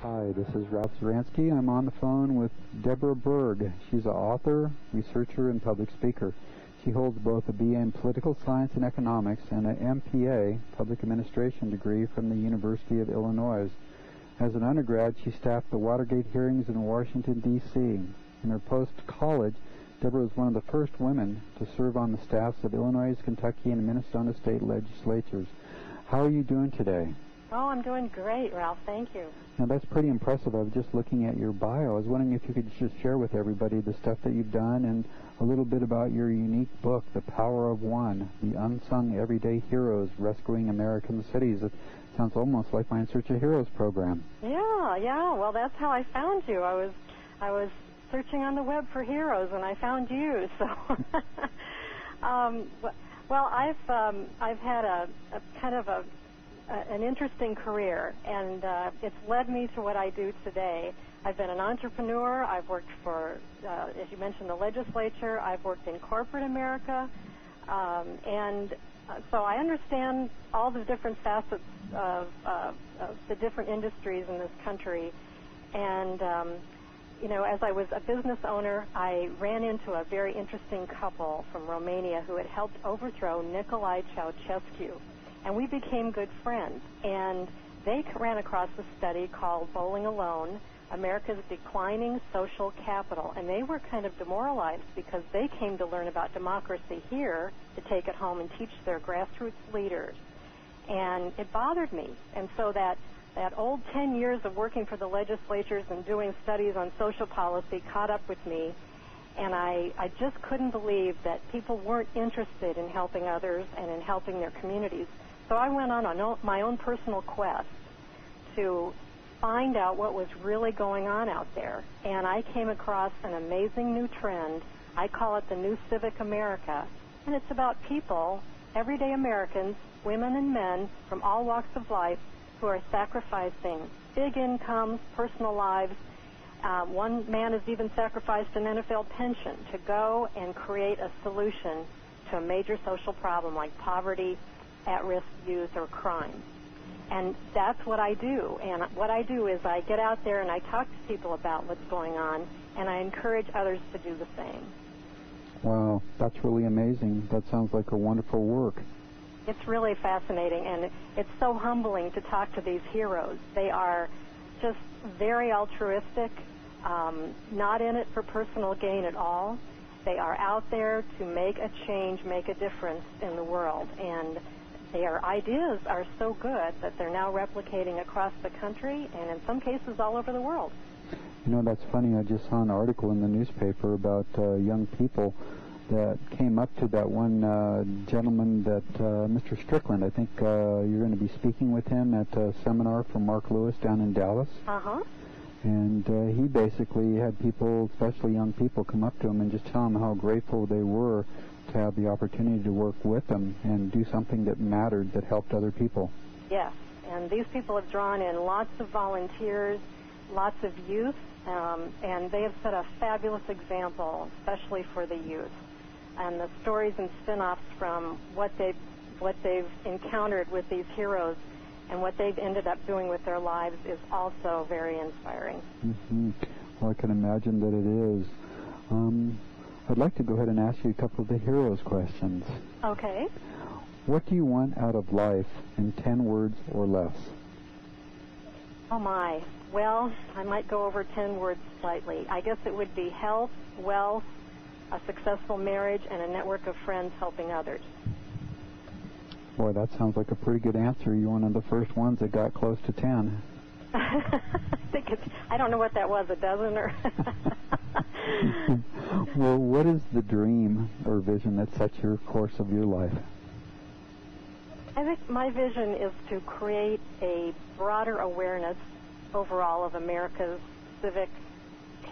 Hi, this is Ralph Zuranski. I'm on the phone with Debra Berg. She's an author, researcher, and public speaker. She holds both a BA in Political Science and Economics and an MPA, Public Administration degree from the University of Illinois. As an undergrad, she staffed the Watergate hearings in Washington, D.C. In her post-college, Debra was one of the first women to serve on the staffs of Illinois, Kentucky, and Minnesota state legislatures. How are you doing today? Oh, I'm doing great, Ralph. Thank you. Now, that's pretty impressive. I was just looking at your bio. I was wondering if you could just share with everybody the stuff that you've done and a little bit about your unique book, The Power of One, The Unsung Everyday Heroes Rescuing American Cities. It sounds almost like my In Search of Heroes program. Yeah. Well, that's how I found you. I was searching on the web for heroes, and I found you. So, well, I've had a kind of an interesting career, and it's led me to what I do today. I've been an entrepreneur. I've worked for, as you mentioned, the legislature. I've worked in corporate America, and so I understand all the different facets of the different industries in this country. And you know, as I was a business owner, I ran into a very interesting couple from Romania who had helped overthrow Nicolae Ceausescu. And we became good friends. And they ran across a study called Bowling Alone, America's Declining Social Capital. And they were kind of demoralized because they came to learn about democracy here to take it home and teach their grassroots leaders. And it bothered me. And so that old 10 years of working for the legislatures and doing studies on social policy caught up with me. And I just couldn't believe that people weren't interested in helping others and in helping their communities. So I went on my own personal quest to find out what was really going on out there. And I came across an amazing new trend. I call it the New Civic America. And it's about people, everyday Americans, women and men from all walks of life, who are sacrificing big incomes, personal lives. One man has even sacrificed an NFL pension to go and create a solution to a major social problem like poverty, at-risk youth, or crime. And that's what I do. And what I do is I get out there and I talk to people about what's going on, and I encourage others to do the same. Wow, that's really amazing. That sounds like a wonderful work. It's really fascinating, and it's so humbling to talk to these heroes. They are just very altruistic, not in it for personal gain at all. They are out there to make a change, make a difference in the world, and their ideas are so good that they're now replicating across the country and in some cases all over the world. You know, that's funny. I just saw an article in the newspaper about young people that came up to that one gentleman, that Mr. Strickland. I think you're going to be speaking with him at a seminar from Mark Lewis down in Dallas. Uh-huh. And he basically had people, especially young people, come up to him and just tell him how grateful they were to have the opportunity to work with them and do something that mattered, that helped other people. Yes, and these people have drawn in lots of volunteers, lots of youth, and they have set a fabulous example, especially for the youth. And the stories and spin-offs from what they've encountered with these heroes and what they've ended up doing with their lives is also very inspiring. Mm-hmm. Well, I can imagine that it is. I'd like to go ahead and ask you a couple of the heroes questions. Okay. What do you want out of life in 10 words or less? Oh, my. Well, I might go over 10 words slightly. I guess it would be health, wealth, a successful marriage, and a network of friends helping others. Boy, that sounds like a pretty good answer. You're one of the first ones that got close to 10. I don't know what that was, a dozen or... Well, what is the dream or vision that sets your course of your life? I think my vision is to create a broader awareness overall of America's civic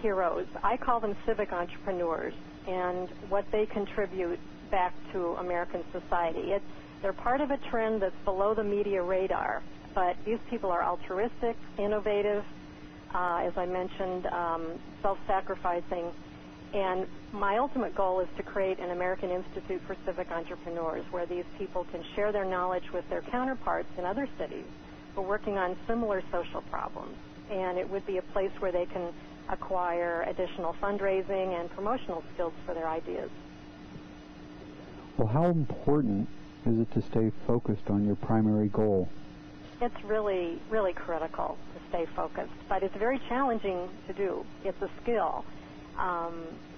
heroes. I call them civic entrepreneurs, and what they contribute back to American society. They're part of a trend that's below the media radar, but these people are altruistic, innovative, as I mentioned, self-sacrificing. And my ultimate goal is to create an American Institute for Civic Entrepreneurs where these people can share their knowledge with their counterparts in other cities who are working on similar social problems. and it would be a place where they can acquire additional fundraising and promotional skills for their ideas. Well, how important is it to stay focused on your primary goal? It's really, really critical to stay focused, but it's very challenging to do. It's a skill.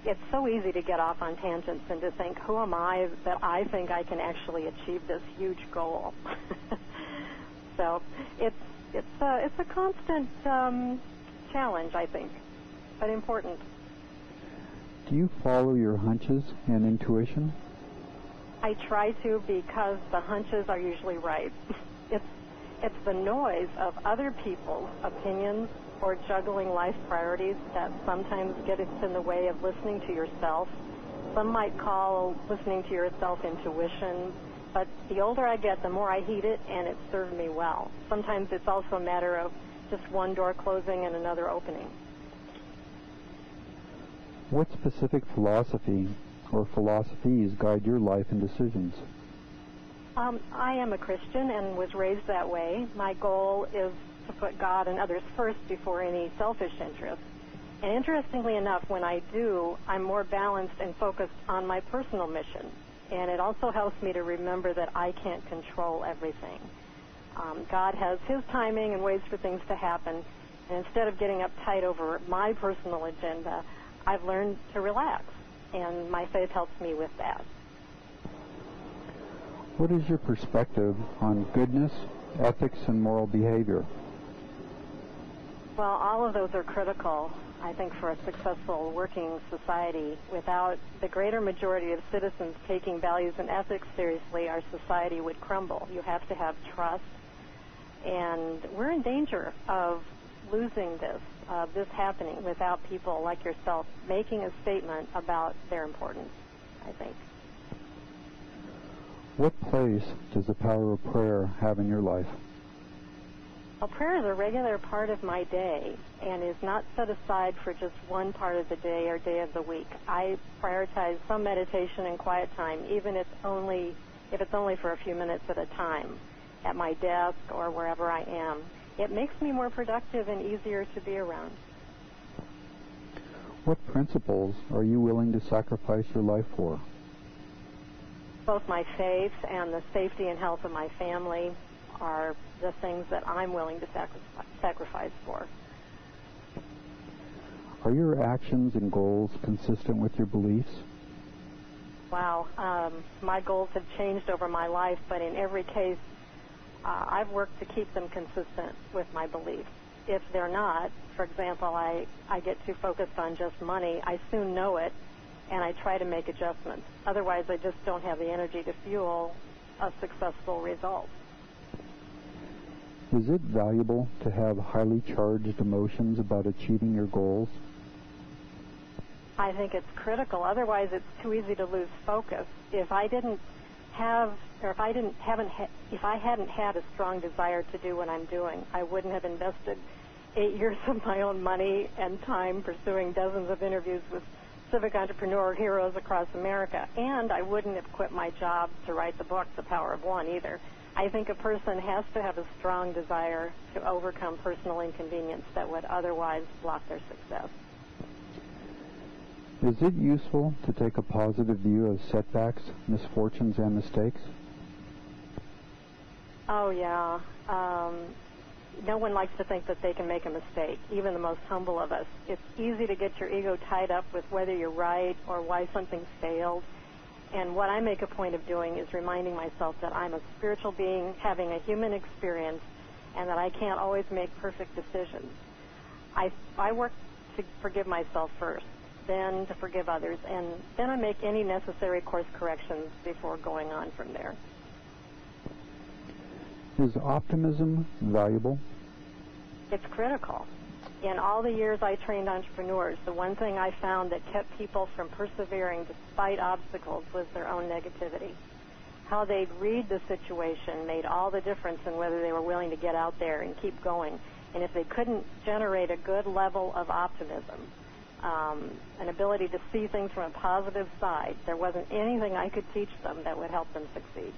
It's so easy to get off on tangents and to think, who am I that I think I can actually achieve this huge goal? So it's a constant challenge, I think, but important. Do you follow your hunches and intuition? I try to, because the hunches are usually right. It's the noise of other people's opinions or juggling life priorities that sometimes get in the way of listening to yourself. Some might call listening to yourself intuition, but the older I get, the more I heed it, and it served me well. Sometimes it's also a matter of just one door closing and another opening. What specific philosophy or philosophies guide your life and decisions? I am a Christian and was raised that way. My goal is to put God and others first before any selfish interests. And interestingly enough, when I do, I'm more balanced and focused on my personal mission. And it also helps me to remember that I can't control everything. God has His timing and ways for things to happen. And instead of getting uptight over my personal agenda, I've learned to relax. And my faith helps me with that. What is your perspective on goodness, ethics, and moral behavior? Well, all of those are critical, I think, for a successful working society. Without the greater majority of citizens taking values and ethics seriously, our society would crumble. You have to have trust, and we're in danger of losing this happening without people like yourself making a statement about their importance, I think. What place does the power of prayer have in your life? Well, prayer is a regular part of my day and is not set aside for just one part of the day or day of the week. I prioritize some meditation and quiet time, even if it's only for a few minutes at a time, at my desk or wherever I am. It makes me more productive and easier to be around. What principles are you willing to sacrifice your life for? Both my faith and the safety and health of my family are the things that I'm willing to sacrifice for. Are your actions and goals consistent with your beliefs? Wow. My goals have changed over my life, but in every case, I've worked to keep them consistent with my beliefs. If they're not, for example, I get too focused on just money, I soon know it, and I try to make adjustments. Otherwise, I just don't have the energy to fuel a successful result. Is it valuable to have highly charged emotions about achieving your goals? I think it's critical. Otherwise, it's too easy to lose focus. If I hadn't had a strong desire to do what I'm doing, I wouldn't have invested 8 years of my own money and time pursuing dozens of interviews with civic entrepreneur heroes across America, and I wouldn't have quit my job to write the book, The Power of One, either. I think a person has to have a strong desire to overcome personal inconvenience that would otherwise block their success. Is it useful to take a positive view of setbacks, misfortunes, and mistakes? Oh, yeah. No one likes to think that they can make a mistake, even the most humble of us. It's easy to get your ego tied up with whether you're right or why something's failed. And what I make a point of doing is reminding myself that I'm a spiritual being having a human experience and that I can't always make perfect decisions. I work to forgive myself first, then to forgive others, and then I make any necessary course corrections before going on from there. Is optimism valuable? It's critical. In all the years I trained entrepreneurs, the one thing I found that kept people from persevering despite obstacles was their own negativity. How they'd read the situation made all the difference in whether they were willing to get out there and keep going. And if they couldn't generate a good level of optimism, an ability to see things from a positive side, there wasn't anything I could teach them that would help them succeed.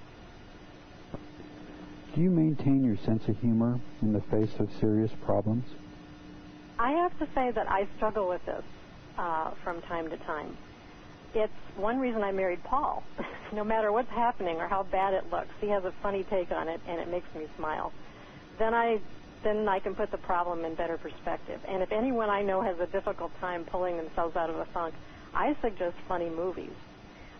Do you maintain your sense of humor in the face of serious problems? I have to say that I struggle with this from time to time. It's one reason I married Paul. No matter what's happening or how bad it looks, he has a funny take on it, and it makes me smile. Then I can put the problem in better perspective. And if anyone I know has a difficult time pulling themselves out of a funk, I suggest funny movies.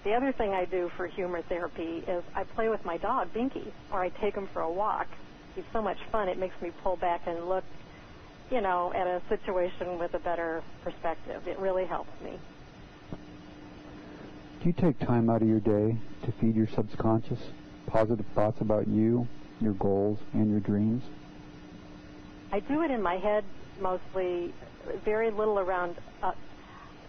The other thing I do for humor therapy is I play with my dog, Binky, or I take him for a walk. He's so much fun, it makes me pull back and look, at a situation with a better perspective. It really helps me. Do you take time out of your day to feed your subconscious positive thoughts about you, your goals, and your dreams? I do it in my head mostly, very little around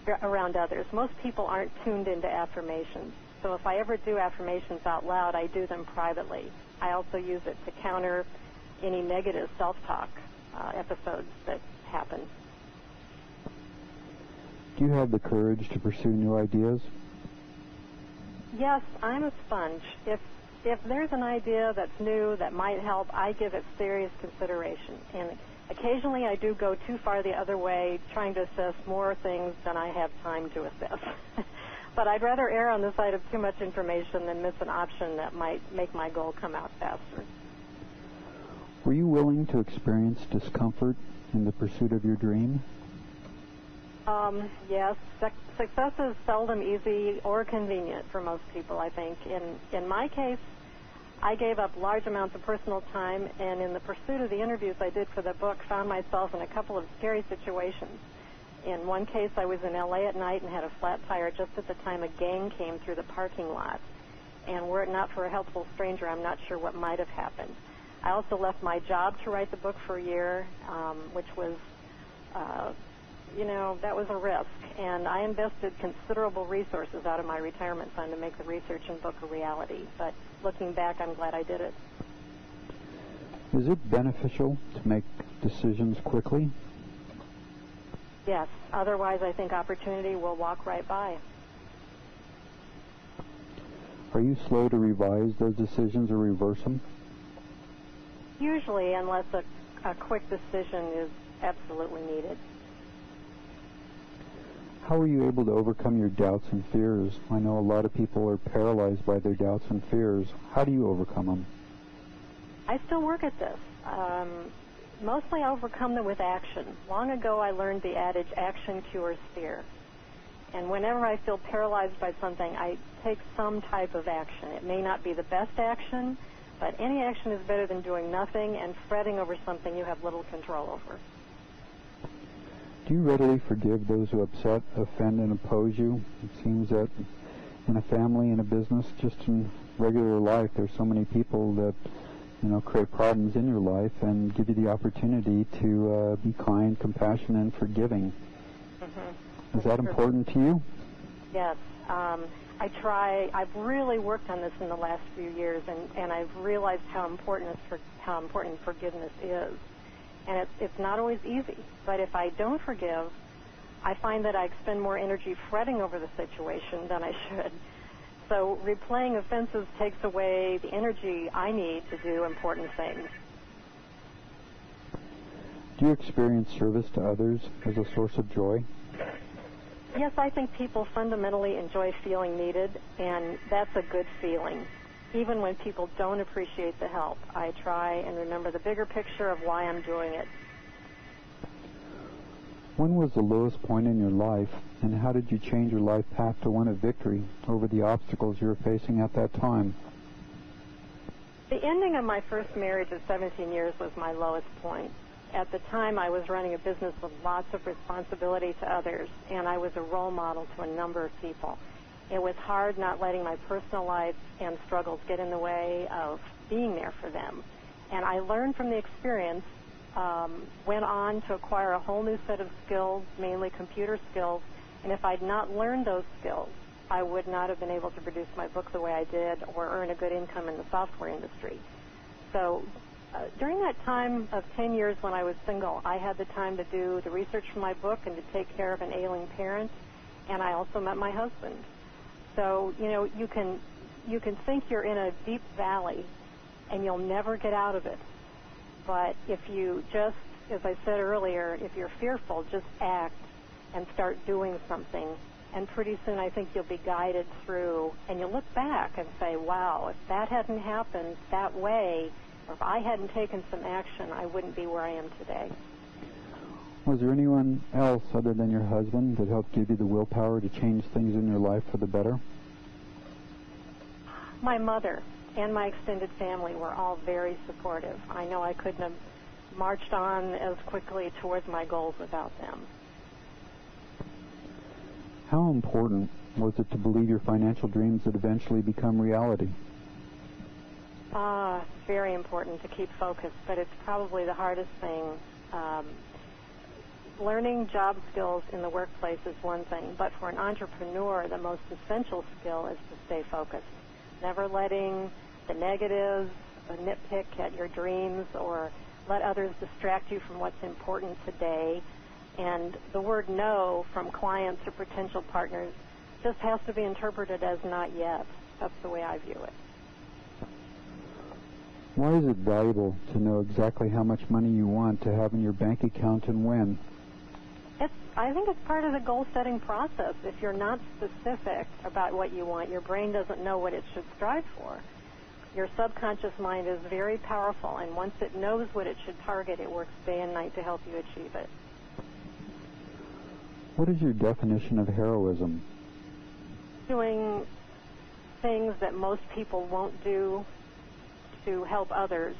others. Most people aren't tuned into affirmations. So if I ever do affirmations out loud, I do them privately. I also use it to counter any negative self-talk episodes that happen. Do you have the courage to pursue new ideas? Yes, I'm a sponge. If there's an idea that's new that might help, I give it serious consideration. And occasionally I do go too far the other way, trying to assess more things than I have time to assess. But I'd rather err on the side of too much information than miss an option that might make my goal come out faster. Were you willing to experience discomfort in the pursuit of your dream? Yes. Success is seldom easy or convenient for most people, I think. In my case, I gave up large amounts of personal time, and in the pursuit of the interviews I did for the book, found myself in a couple of scary situations. In one case, I was in L.A. at night and had a flat tire just at the time a gang came through the parking lot. And were it not for a helpful stranger, I'm not sure what might have happened. I also left my job to write the book for a year, which was, that was a risk. And I invested considerable resources out of my retirement fund to make the research and book a reality. But looking back, I'm glad I did it. Is it beneficial to make decisions quickly? Yes. Otherwise, I think opportunity will walk right by. Are you slow to revise those decisions or reverse them? Usually, unless a quick decision is absolutely needed. How are you able to overcome your doubts and fears? I know a lot of people are paralyzed by their doubts and fears. How do you overcome them? I still work at this. Mostly I overcome them with action. Long ago I learned the adage, action cures fear. And whenever I feel paralyzed by something, I take some type of action. It may not be the best action, but any action is better than doing nothing and fretting over something you have little control over. Do you readily forgive those who upset, offend, and oppose you? It seems that in a family, in a business, just in regular life, there's so many people that, create problems in your life and give you the opportunity to be kind, compassionate, and forgiving. Mm-hmm. Is that important to you? Yes. I try. I've really worked on this in the last few years, and I've realized how important forgiveness is. And it's not always easy. But if I don't forgive, I find that I expend more energy fretting over the situation than I should. So replaying offenses takes away the energy I need to do important things. Do you experience service to others as a source of joy? Yes, I think people fundamentally enjoy feeling needed, and that's a good feeling. Even when people don't appreciate the help, I try and remember the bigger picture of why I'm doing it. When was the lowest point in your life, and how did you change your life path to one of victory over the obstacles you were facing at that time? The ending of my first marriage at 17 years was my lowest point. At the time, I was running a business with lots of responsibility to others, and I was a role model to a number of people. It was hard not letting my personal life and struggles get in the way of being there for them. And I learned from the experience, went on to acquire a whole new set of skills, mainly computer skills, and if I'd not learned those skills, I would not have been able to produce my book the way I did or earn a good income in the software industry. So during that time of 10 years when I was single, I had the time to do the research for my book and to take care of an ailing parent, and I also met my husband. So, you can think you're in a deep valley and you'll never get out of it. But if you just as I said earlier, if you're fearful, just act and start doing something. And pretty soon I think you'll be guided through, and you'll look back and say, wow, if that hadn't happened that way, or if I hadn't taken some action, I wouldn't be where I am today. Was there anyone else other than your husband that helped give you the willpower to change things in your life for the better? My mother and my extended family were all very supportive. I know I couldn't have marched on as quickly towards my goals without them. How important was it to believe your financial dreams would eventually become reality? Very important to keep focused, but it's probably the hardest thing. Learning job skills in the workplace is one thing, but for an entrepreneur, the most essential skill is to stay focused. Never letting the negatives nitpick at your dreams or let others distract you from what's important today. And the word no from clients or potential partners just has to be interpreted as not yet. That's the way I view it. Why is it valuable to know exactly how much money you want to have in your bank account and when? I think it's part of the goal-setting process. If you're not specific about what you want, your brain doesn't know what it should strive for. Your subconscious mind is very powerful, and once it knows what it should target, it works day and night to help you achieve it. What is your definition of heroism? Doing things that most people won't do to help others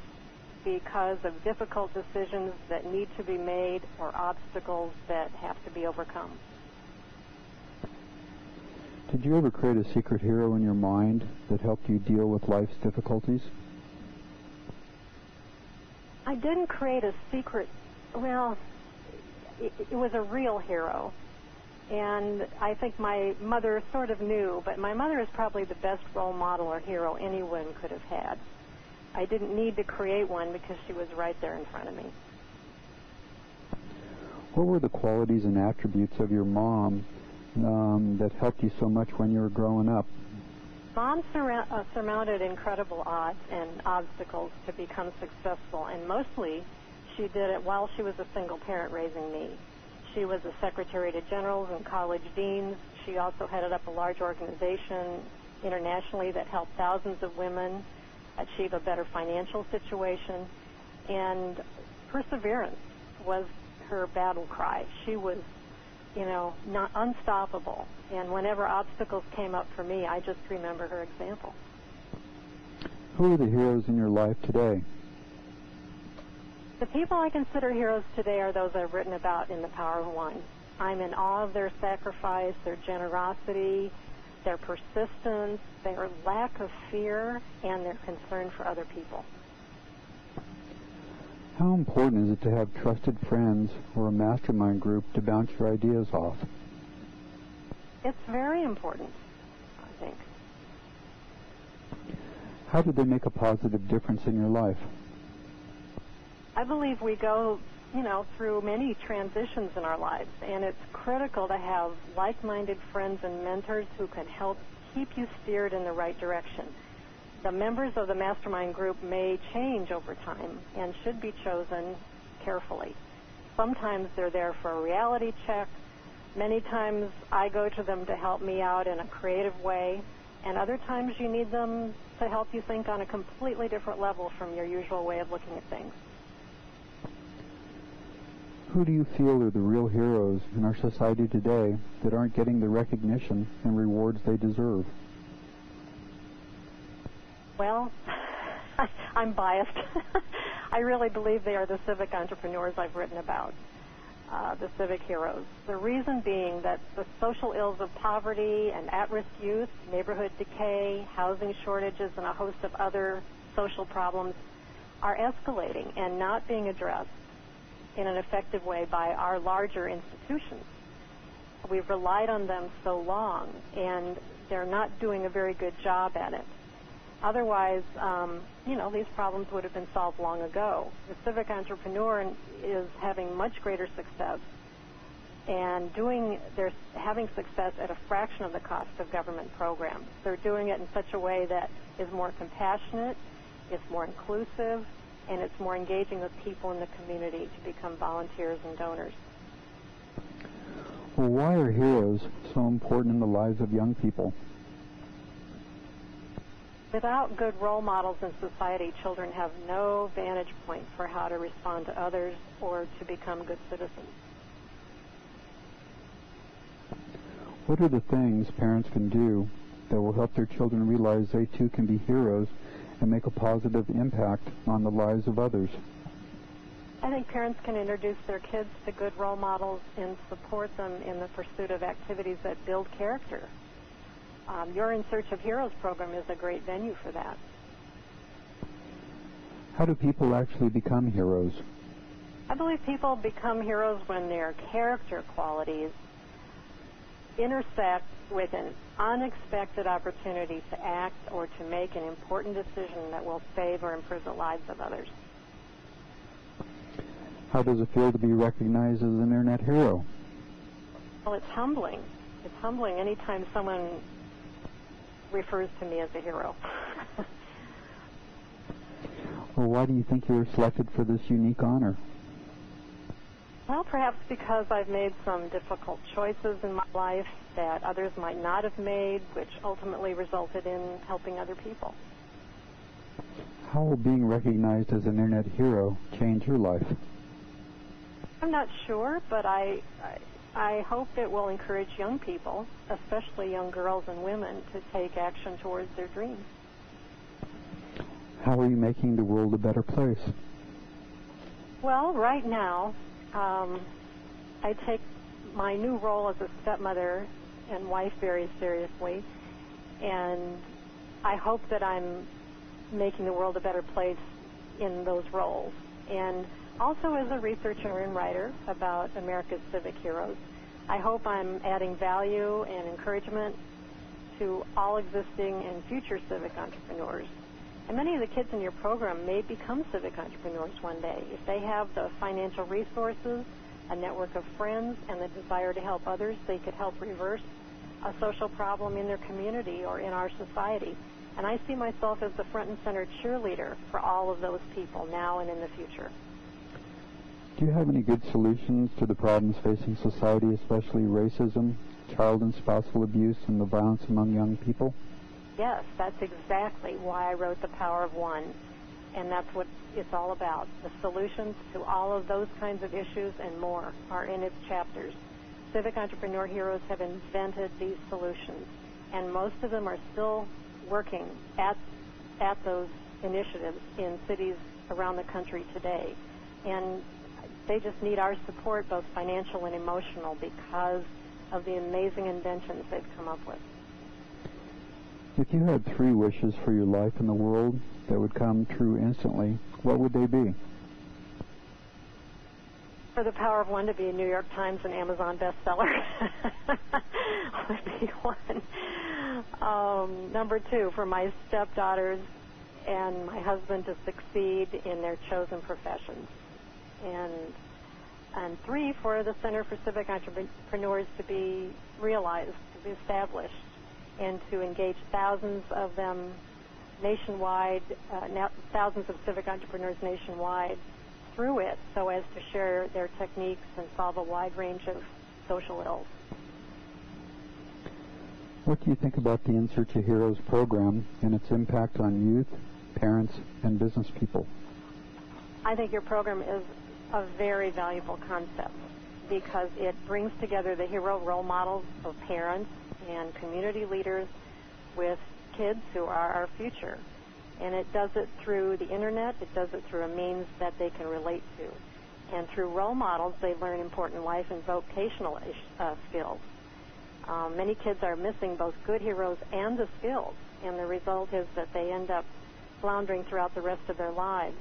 because of difficult decisions that need to be made or obstacles that have to be overcome. Did you ever create a secret hero in your mind that helped you deal with life's difficulties? I didn't create a secret. Well, it was a real hero. And I think my mother sort of knew, but my mother is probably the best role model or hero anyone could have had. I didn't need to create one because she was right there in front of me. What were the qualities and attributes of your mom that helped you so much when you were growing up? Mom surmounted incredible odds and obstacles to become successful, and mostly she did it while she was a single parent raising me. She was a secretary to generals and college deans. She also headed up a large organization internationally that helped thousands of women achieve a better financial situation, and perseverance was her battle cry. She was, not unstoppable, and whenever obstacles came up for me, I just remember her example. Who are the heroes in your life today? The people I consider heroes today are those I've written about in The Power of One. I'm in awe of their sacrifice, their generosity, their persistence, their lack of fear, and their concern for other people. How important is it to have trusted friends or a mastermind group to bounce your ideas off? It's very important, I think. How did they make a positive difference in your life? I believe we go, through many transitions in our lives, and it's critical to have like-minded friends and mentors who can help keep you steered in the right direction. The members of the mastermind group may change over time and should be chosen carefully. Sometimes they're there for a reality check. Many times I go to them to help me out in a creative way, and other times you need them to help you think on a completely different level from your usual way of looking at things. Who do you feel are the real heroes in our society today that aren't getting the recognition and rewards they deserve? Well, I'm biased. I really believe they are the civic entrepreneurs I've written about, the civic heroes. The reason being that the social ills of poverty and at-risk youth, neighborhood decay, housing shortages, and a host of other social problems are escalating and not being addressed in an effective way by our larger institutions. We've relied on them so long, and they're not doing a very good job at it. Otherwise, these problems would have been solved long ago. The civic entrepreneur is having much greater success and they're having success at a fraction of the cost of government programs. They're doing it in such a way that is more compassionate, it's more inclusive, and it's more engaging with people in the community to become volunteers and donors. Well, why are heroes so important in the lives of young people? Without good role models in society, children have no vantage point for how to respond to others or to become good citizens. What are the things parents can do that will help their children realize they too can be heroes and make a positive impact on the lives of others? I think parents can introduce their kids to good role models and support them in the pursuit of activities that build character. Your In Search of Heroes program is a great venue for that. How do people actually become heroes? I believe people become heroes when their character qualities intersect with an unexpected opportunity to act or to make an important decision that will save or improve the lives of others. How does it feel to be recognized as an Internet hero? Well, it's humbling. It's humbling anytime someone refers to me as a hero. Well, why do you think you were selected for this unique honor? Well, perhaps because I've made some difficult choices in my life that others might not have made, which ultimately resulted in helping other people. How will being recognized as an Internet hero change your life? I'm not sure, but I hope it will encourage young people, especially young girls and women, to take action towards their dreams. How are you making the world a better place? Well, right now, I take my new role as a stepmother and wife very seriously, and I hope that I'm making the world a better place in those roles. And also as a researcher and writer about America's civic heroes, I hope I'm adding value and encouragement to all existing and future civic entrepreneurs. And many of the kids in your program may become civic entrepreneurs one day. If they have the financial resources, a network of friends, and the desire to help others, they could help reverse a social problem in their community or in our society. And I see myself as the front and center cheerleader for all of those people now and in the future. Do you have any good solutions to the problems facing society, especially racism, child and spousal abuse, and the violence among young people? Yes, that's exactly why I wrote The Power of One, and that's what it's all about. The solutions to all of those kinds of issues and more are in its chapters. Civic entrepreneur heroes have invented these solutions, and most of them are still working at those initiatives in cities around the country today. And they just need our support, both financial and emotional, because of the amazing inventions they've come up with. If you had 3 wishes for your life in the world that would come true instantly, what would they be? For The Power of One to be a New York Times and Amazon bestseller would be one. Number 2, for my stepdaughters and my husband to succeed in their chosen professions. And 3, for the Center for Civic Entrepreneurs to be realized, to be established, and to engage thousands of them nationwide, thousands of civic entrepreneurs nationwide through it, so as to share their techniques and solve a wide range of social ills. What do you think about the In Search of Heroes program and its impact on youth, parents, and business people? I think your program is a very valuable concept because it brings together the hero role models of parents and community leaders with kids who are our future. And it does it through the internet. It does it through a means that they can relate to. And through role models, they learn important life and vocational skills. Many kids are missing both good heroes and the skills, and the result is that they end up floundering throughout the rest of their lives.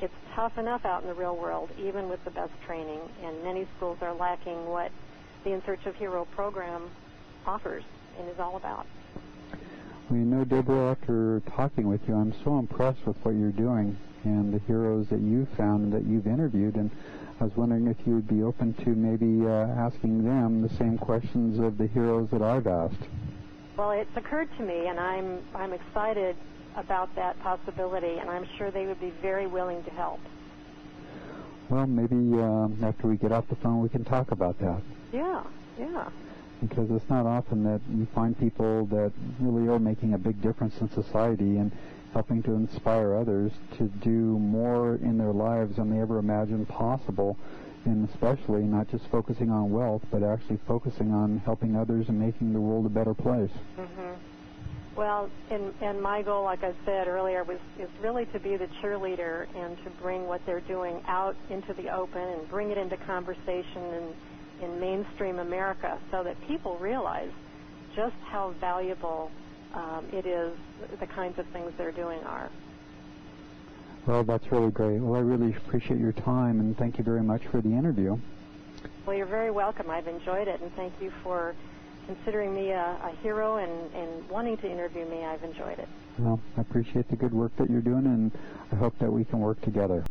It's tough enough out in the real world, even with the best training, and many schools are lacking what the In Search of Hero program offers and is all about. Well, you know, Debra, after talking with you, I'm so impressed with what you're doing and the heroes that you've found and that you've interviewed, and I was wondering if you would be open to maybe asking them the same questions of the heroes that I've asked. Well, it's occurred to me, and I'm excited about that possibility, and I'm sure they would be very willing to help. Well, maybe after we get off the phone we can talk about that. Yeah, yeah. Because it's not often that you find people that really are making a big difference in society and helping to inspire others to do more in their lives than they ever imagined possible, and especially not just focusing on wealth, but actually focusing on helping others and making the world a better place. Mm-hmm. Well, and my goal, like I said earlier, is really to be the cheerleader and to bring what they're doing out into the open and bring it into conversation in mainstream America so that people realize just how valuable it is, the kinds of things they're doing are. Well, that's really great. Well, I really appreciate your time, and thank you very much for the interview. Well, you're very welcome. I've enjoyed it, and thank you for considering me a hero and wanting to interview me. I've enjoyed it. Well, I appreciate the good work that you're doing, and I hope that we can work together.